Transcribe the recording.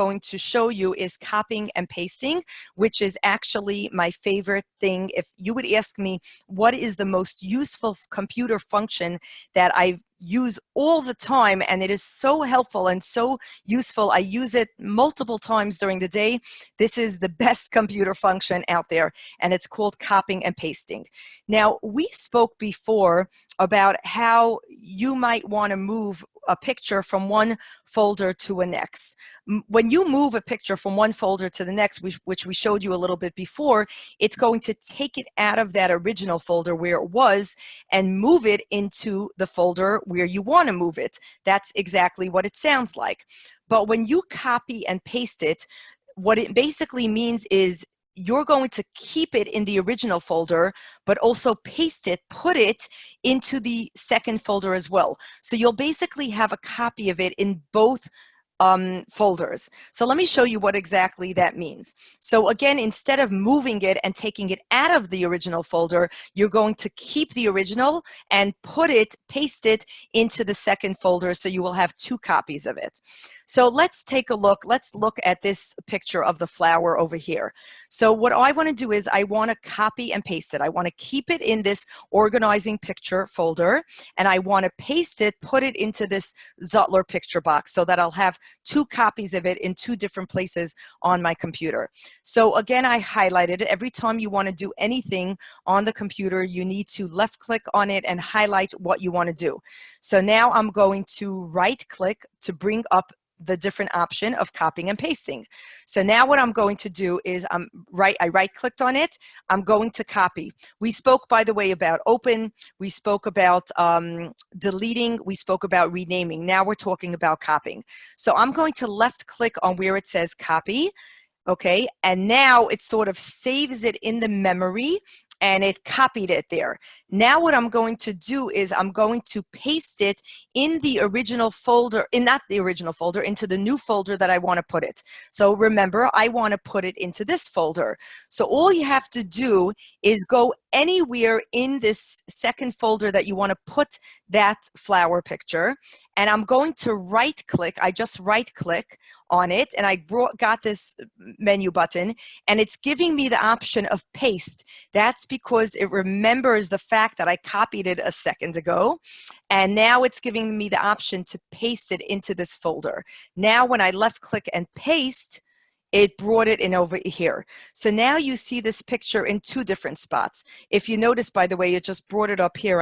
going to show you is copying and pasting, which is actually my favorite thing. If you would ask me what is the most useful computer function that I use all the time, and it is so helpful and so useful, I use it multiple times during the day, this is the best computer function out there, and it's called copying and pasting. Now, we spoke before about how you might want to move a picture from one folder to a next. When you move a picture from one folder to the next, which we showed you a little bit before, it's going to take it out of that original folder where it was and move it into the folder where you want to move it. That's exactly what it sounds like. But when you copy and paste it, what it basically means is you're going to keep it in the original folder, but also paste it, put it into the second folder as well. So you'll basically have a copy of it in both folders. So let me show you what exactly that means. So again, instead of moving it and taking it out of the original folder, you're going to keep the original and paste it into the second folder, so you will have two copies of it. So let's take a look. Let's look at this picture of the flower over here. So what I want to do is I want to copy and paste it. I want to keep it in this organizing picture folder, and I want to paste it, put it into this Zutler picture box so that I'll have two copies of it in two different places on my computer. So again, I highlighted it. Every time you want to do anything on the computer, you need to left click on it and highlight what you want to do. So now I'm going to right click to bring up the different option of copying and pasting. So now what I'm going to do is I right clicked on it. I'm going to copy. We spoke, by the way, about open. We spoke about deleting. We spoke about renaming. Now we're talking about copying. So I'm going to left click on where it says copy. Okay, and now it sort of saves it in the memory, and it copied it there. Now what I'm going to do is I'm going to paste it in the original folder, not the original folder, into the new folder that I want to put it. So remember, I want to put it into this folder. So all you have to do is go anywhere in this second folder that you want to put that flower picture, and I'm going to right click. I just right click on it, and I got this menu button, and it's giving me the option of paste. That's because it remembers the fact that I copied it a second ago, and now it's giving me the option to paste it into this folder. Now when I left click and paste, it brought it in over here. So now you see this picture in two different spots. If you notice, by the way, it just brought it up here.